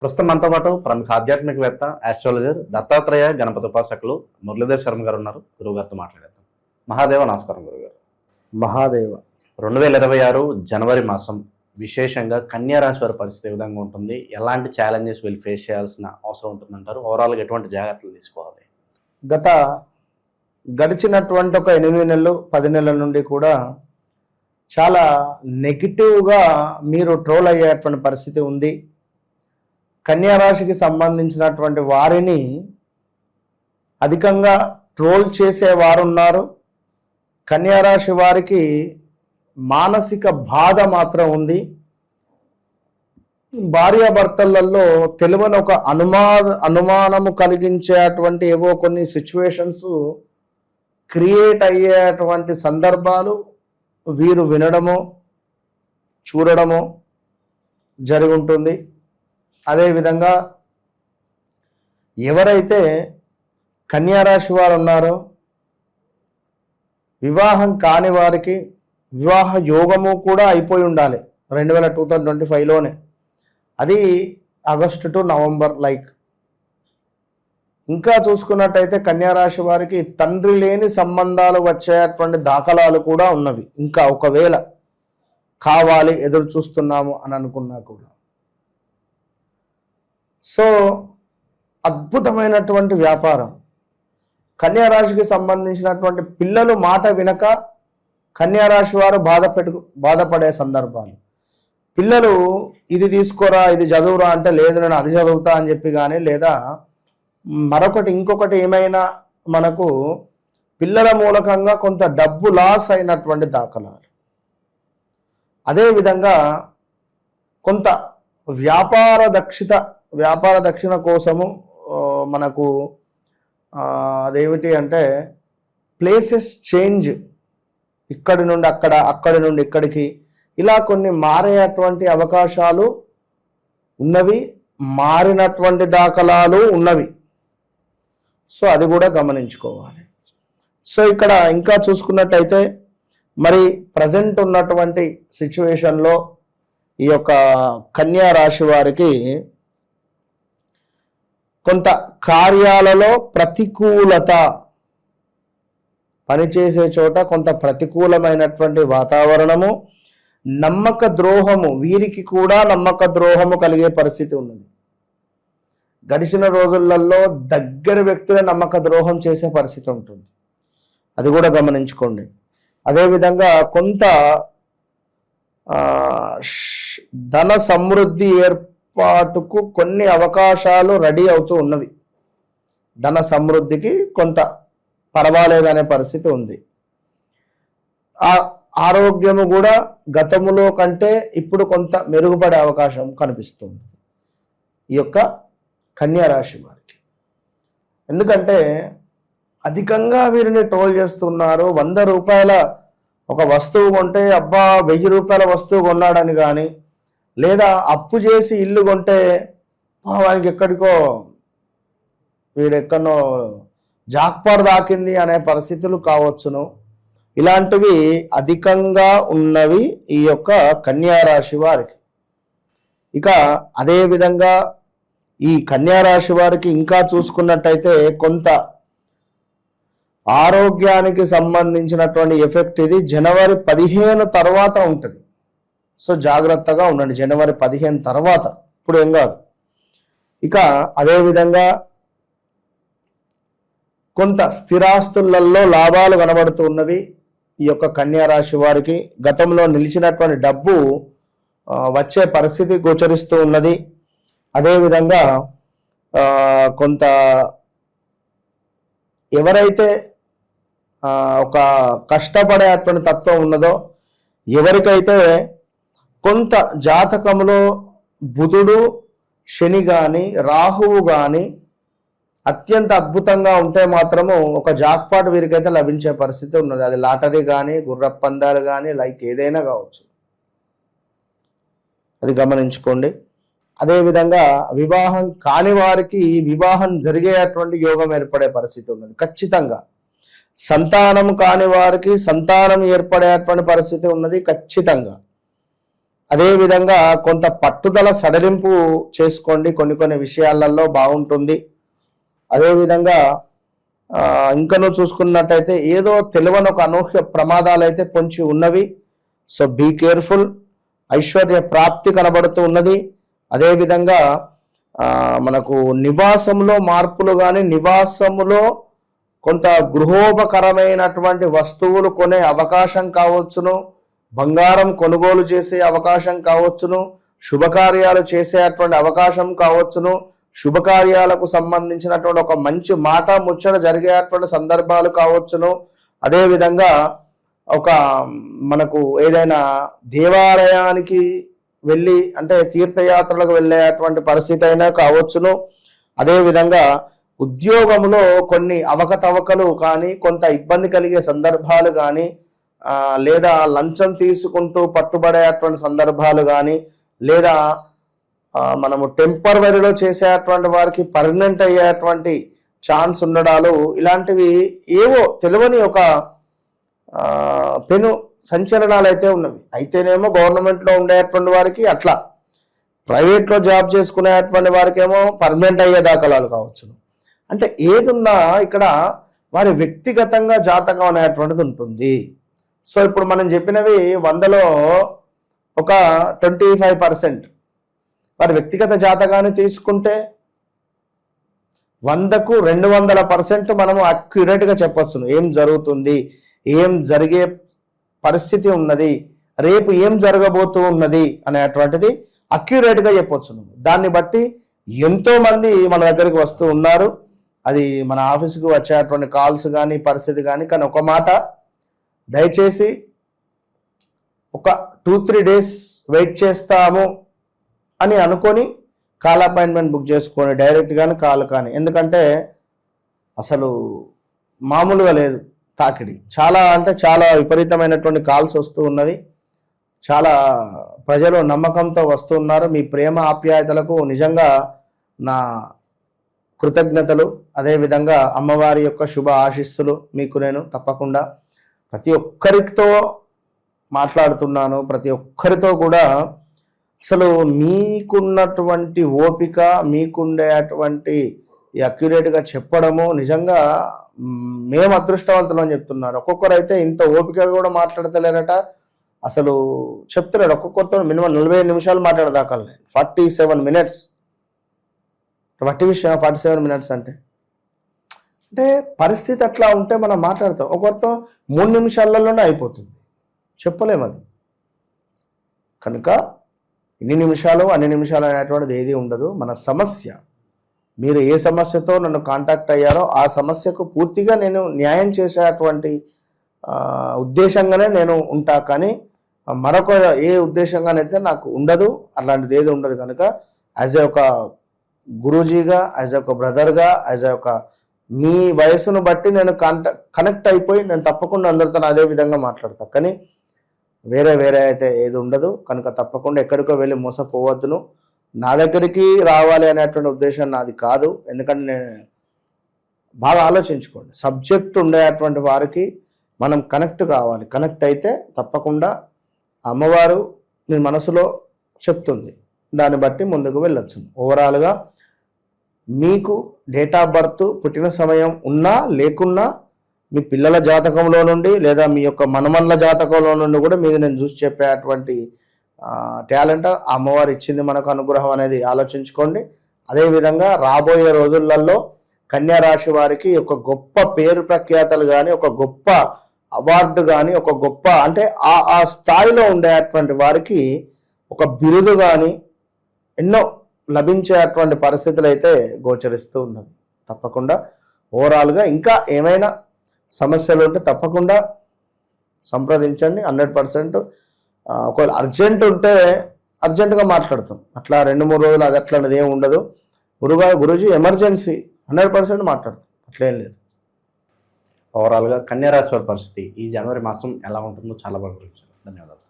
ప్రస్తుతం మనతో పాటు ప్రముఖ ఆధ్యాత్మికవేత్త ఆస్ట్రాలజర్ దత్తాత్రేయ గణపతి ఉపాసకులు మురళీధర్ శర్మ గారు ఉన్నారు. గురువు గారితో మాట్లాడేద్దాం. మహాదేవ నమస్కారం గురుగారు. మహాదేవ 2026 జనవరి మాసం విశేషంగా కన్యా రాశి వారి పరిస్థితి ఏ విధంగా ఉంటుంది, ఎలాంటి ఛాలెంజెస్ వీళ్ళు ఫేస్ చేయాల్సిన అవసరం ఉంటుందంటారు, ఓవరాల్గా ఎటువంటి జాగ్రత్తలు తీసుకోవాలి? గడిచినటువంటి ఒక 8 నెలలు 10 నెలల నుండి కూడా చాలా నెగిటివ్గా మీరు ట్రోల్ అయ్యేటువంటి పరిస్థితి ఉంది. కన్యా రాశికి సంబంధించినటువంటి వారిని అధికంగా ట్రోల్ చేసేవారు ఉన్నారు. కన్యా రాశి వారికి మానసిక బాధ మాత్రం ఉంది. భార్యాభర్తలలో తెలియని ఒక అనుమానము కలిగించేటువంటి ఏవో కొన్ని సిచ్యువేషన్స్ క్రియేట్ అయ్యేటువంటి సందర్భాలు వీరు వినడము చూడడము జరిగి ఉంటుంది. అదేవిధంగా ఎవరైతే కన్యా రాశి వారు ఉన్నారో వివాహం కాని వారికి వివాహ యోగము కూడా అయిపోయి ఉండాలి 2025లోనే. అది ఆగస్టు టు నవంబర్. ఇంకా చూసుకున్నట్టయితే కన్యా రాశి వారికి తండ్రి లేని సంబంధాలు వచ్చేటువంటి దాఖలాలు కూడా ఉన్నవి. ఇంకా ఒకవేళ కావాలి ఎదురు చూస్తున్నాము అని అనుకున్నా కూడా. సో అద్భుతమైనటువంటి వ్యాపారం. కన్యా రాశికి సంబంధించినటువంటి పిల్లలు మాట వినక కన్యా రాశి వారు బాధపడే సందర్భాలు. పిల్లలు ఇది తీసుకోరా, ఇది చదువురా అంటే లేదు నేను అది చదువుతా అని చెప్పి కానీ, లేదా మరొకటి ఇంకొకటి ఏమైనా మనకు పిల్లల మూలకంగా కొంత డబ్బు లాస్ అయినటువంటి దాఖలాలు. అదేవిధంగా కొంత వ్యాపార దక్షిణ కోసము మనకు అదేమిటి అంటే ప్లేసెస్ చేంజ్, ఇక్కడి నుండి అక్కడ, అక్కడి నుండి ఇక్కడికి, ఇలా కొన్ని మారేటువంటి అవకాశాలు ఉన్నవి, మారినటువంటి దాఖలాలు ఉన్నవి. సో అది కూడా గమనించుకోవాలి. సో ఇక్కడ ఇంకా చూసుకున్నట్టయితే మరి ప్రజెంట్ ఉన్నటువంటి సిచ్యువేషన్లో ఈ యొక్క కన్యా రాశి వారికి కొంత కార్యాలలో ప్రతికూలత, పనిచేసే చోట కొంత ప్రతికూలమైనటువంటి వాతావరణము, నమ్మక ద్రోహము, వీరికి కూడా నమ్మక ద్రోహము కలిగే పరిస్థితి ఉన్నది. గడిచిన రోజులలో దగ్గర వ్యక్తులే నమ్మక ద్రోహం చేసే పరిస్థితి ఉంటుంది. అది కూడా గమనించుకోండి. అదేవిధంగా కొంత ధన సమృద్ధి ఏర్పాటుకు కొన్ని అవకాశాలు రెడీ అవుతూ ఉన్నవి. ధన సమృద్ధికి కొంత పర్వాలేదనే పరిస్థితి ఉంది. ఆరోగ్యము కూడా గతములో కంటే ఇప్పుడు కొంత మెరుగుపడే అవకాశం కనిపిస్తుంది ఈ యొక్క కన్యా రాశి వారికి. ఎందుకంటే అధికంగా వీరిని ట్రోల్ చేస్తున్నారు. 100 రూపాయల ఒక వస్తువు కొంటే అబ్బా 1000 రూపాయల వస్తువు కొన్నాడని కానీ, లేదా అప్పు చేసి ఇల్లు కొంటే వానికి ఎక్కడికో వీడెక్కడో జాక్పాట్ దాకింది అనే పరిస్థితులు కావచ్చును. ఇలాంటివి అధికంగా ఉన్నవి ఈ యొక్క కన్యా రాశి వారికి. ఇక అదేవిధంగా ఈ కన్యా రాశి వారికి ఇంకా చూసుకున్నట్టయితే కొంత ఆరోగ్యానికి సంబంధించినటువంటి ఎఫెక్ట్ ఇది జనవరి 15 తర్వాత ఉంటుంది. సో జాగ్రత్తగా ఉండండి జనవరి 15 తర్వాత, ఇప్పుడు ఏం కాదు. ఇక అదేవిధంగా కొంత స్థిరాస్తులలో లాభాలు కనబడుతూ ఉన్నవి ఈ యొక్క కన్యా రాశి వారికి. గతంలో నిలిచినటువంటి డబ్బు వచ్చే పరిస్థితి గోచరిస్తూ ఉన్నది. అదేవిధంగా కొంత ఎవరైతే ఒక కష్టపడేటువంటి తత్వం ఉన్నదో, ఎవరికైతే కొంత జాతకంలో బుధుడు శని కానీ రాహువు కానీ అత్యంత అద్భుతంగా ఉంటే మాత్రము ఒక జాక్పాట్ వీరికైతే లభించే పరిస్థితి ఉన్నది. అది లాటరీ కానీ, గుర్రపందాలు కానీ, ఏదైనా కావచ్చు. అది గమనించుకోండి. అదేవిధంగా వివాహం కాని వారికి వివాహం జరిగేటువంటి యోగం ఏర్పడే పరిస్థితి ఉన్నది ఖచ్చితంగా. సంతానం కాని వారికి సంతానం ఏర్పడేటువంటి పరిస్థితి ఉన్నది ఖచ్చితంగా. అదేవిధంగా కొంత పట్టుదల సడలింపు చేసుకోండి, కొన్ని కొన్ని విషయాలలో బాగుంటుంది. అదేవిధంగా ఇంకనూ చూసుకున్నట్టయితే ఏదో తెలియని ఒక అనూహ్య ప్రమాదాలు అయితే పొంచి ఉన్నవి. So be careful. ఐశ్వర్య ప్రాప్తి కనబడుతూ ఉన్నది. అదేవిధంగా మనకు నివాసంలో మార్పులు కానీ, నివాసములో కొంత గృహోపకరమైనటువంటి వస్తువులు కొనే అవకాశం కావచ్చును, బంగారం కొనుగోలు చేసే అవకాశం కావచ్చును, శుభకార్యాలు చేసేటువంటి అవకాశం కావచ్చును, శుభకార్యాలకు సంబంధించినటువంటి ఒక మంచి మాట ముచ్చట జరిగేటువంటి సందర్భాలు కావచ్చును. అదేవిధంగా ఒక మనకు ఏదైనా దేవాలయానికి వెళ్ళి అంటే తీర్థయాత్రలకు వెళ్ళేటువంటి పరిస్థితి అయినా కావచ్చును. అదేవిధంగా ఉద్యోగంలో కొన్ని అవకతవకలు కానీ, కొంత ఇబ్బంది కలిగే సందర్భాలు కానీ, లేదా లంచం తీసుకుంటూ పట్టుబడేటువంటి సందర్భాలు కానీ, లేదా మనము టెంపరవరీలో చేసేటువంటి వారికి పర్మనెంట్ అయ్యేటువంటి ఛాన్స్ ఉండడాలు, ఇలాంటివి ఏవో తెలియని ఒక పెను సంచలనాలు అయితే ఉన్నవి. అయితేనేమో గవర్నమెంట్లో ఉండేటువంటి వారికి అట్లా, ప్రైవేట్లో జాబ్ చేసుకునేటువంటి వారికేమో పర్మనెంట్ అయ్యే దాఖలాలు కావచ్చును. అంటే ఏదున్నా ఇక్కడ వారి వ్యక్తిగతంగా జాతకం అనేటువంటిది ఉంటుంది. సో ఇప్పుడు మనం చెప్పినవి 100లో ఒక 25% వారి వ్యక్తిగత జాతకాన్ని తీసుకుంటే 100కు 200% మనము అక్యురేట్గా చెప్పొచ్చును. ఏం జరుగుతుంది, ఏం జరిగే పరిస్థితి ఉన్నది, రేపు ఏం జరగబోతూ ఉన్నది అనేటువంటిది అక్యురేట్గా చెప్పొచ్చును. దాన్ని బట్టి ఎంతో మంది మన దగ్గరికి వస్తూ ఉన్నారు. అది మన ఆఫీస్కి వచ్చేటువంటి కాల్స్ కానీ, పరిస్థితి కానీ. కానీ ఒక మాట, దయచేసి ఒక 2-3 డేస్ వెయిట్ చేస్తాము అని అనుకొని కాల్ అపాయింట్మెంట్ బుక్ చేసుకొని డైరెక్ట్ కానీ కాల్ కానీ. ఎందుకంటే అసలు మామూలుగా లేదు తాకిడి. చాలా అంటే చాలా విపరీతమైనటువంటి కాల్స్ వస్తూ ఉన్నవి. చాలా ప్రజలు నమ్మకంతో వస్తూ ఉన్నారు. మీ ప్రేమ ఆప్యాయతలకు నిజంగా నా కృతజ్ఞతలు. అదేవిధంగా అమ్మవారి యొక్క శుభ ఆశీస్సులు మీకు నేను తప్పకుండా ప్రతి ఒక్కరితో మాట్లాడుతున్నాను. ప్రతి ఒక్కరితో కూడా అసలు మీకున్నటువంటి ఓపిక, మీకుండేటువంటి అక్యురేట్గా చెప్పడము నిజంగా మేము అదృష్టవంతులు అని చెప్తున్నారు. ఒక్కొక్కరైతే ఇంత ఓపిక కూడా మాట్లాడతలేరట. అసలు చెప్తున్నాడు, ఒక్కొక్కరితో మినిమం 45 నిమిషాలు మాట్లాడదాకా 47 మినిట్స్. వట్టి విషయం 47 మినిట్స్ అంటే పరిస్థితి అట్లా ఉంటే మనం మాట్లాడతాం. ఒకరితో 3 నిమిషాలలోనే అయిపోతుంది, చెప్పలేము అది. కనుక ఇన్ని నిమిషాలు అన్ని నిమిషాలు అనేటువంటిది ఏది ఉండదు. మన సమస్య, మీరు ఏ సమస్యతో నన్ను కాంటాక్ట్ అయ్యారో ఆ సమస్యకు పూర్తిగా నేను న్యాయం చేసేటువంటి ఉద్దేశంగానే నేను ఉంటా. కానీ మరొక ఏ ఉద్దేశంగానైతే నాకు ఉండదు, అలాంటిది ఏది ఉండదు. కనుక యాజ్ ఏ ఒక గురూజీగా, యాజ్ ఏ ఒక బ్రదర్గా, యాజ్ ఏ ఒక మీ వయసును బట్టి నేను కనెక్ట్ అయిపోయి నేను తప్పకుండా అందరితో అదే విధంగా మాట్లాడతాను. కానీ వేరే అయితే ఏది ఉండదు. కనుక తప్పకుండా ఎక్కడికో వెళ్ళి మోసపోవద్దును. నా దగ్గరికి రావాలి అనేటువంటి ఉద్దేశం నాది కాదు. ఎందుకంటే నేను బాగా ఆలోచించుకోండి, సబ్జెక్ట్ ఉండేటువంటి వారికి మనం కనెక్ట్ కావాలి. కనెక్ట్ అయితే తప్పకుండా అమ్మవారు మీ మనసులో చెప్తుంది, దాన్ని బట్టి ముందుకు వెళ్ళొచ్చు. ఓవరాల్గా మీకు డేట్ ఆఫ్ బర్త్, పుట్టిన సమయం ఉన్నా లేకున్నా మీ పిల్లల జాతకంలో నుండి లేదా మీ యొక్క మనమన్ల జాతకంలో నుండి కూడా మీద నేను చూసి చెప్పేటువంటి టాలెంట్ అమ్మవారు ఇచ్చింది మనకు, అనుగ్రహం అనేది ఆలోచించుకోండి. అదేవిధంగా రాబోయే రోజులలో కన్యా రాశి వారికి ఒక గొప్ప పేరు ప్రఖ్యాతలు కానీ, ఒక గొప్ప అవార్డు కానీ, ఒక గొప్ప అంటే ఆ స్థాయిలో ఉండేటువంటి వారికి ఒక బిరుదు కానీ ఎన్నో లభించేటువంటి పరిస్థితులు అయితే గోచరిస్తూ ఉన్నవి. తప్పకుండా ఓవరాల్గా ఇంకా ఏమైనా సమస్యలు ఉంటే తప్పకుండా సంప్రదించండి. 100%. ఒకవేళ అర్జెంట్ ఉంటే అర్జెంటుగా మాట్లాడతాం. అట్లా 2-3 రోజులు అది అట్లాంటిది ఏమి ఉండదు. గురూజీ ఎమర్జెన్సీ 100% మాట్లాడతాం, అట్లేం లేదు. ఓవరాల్గా కన్యా రాశి వారి పరిస్థితి ఈ జనవరి మాసం ఎలా ఉంటుందో చాలా బాగా గురించారు. ధన్యవాదాలు.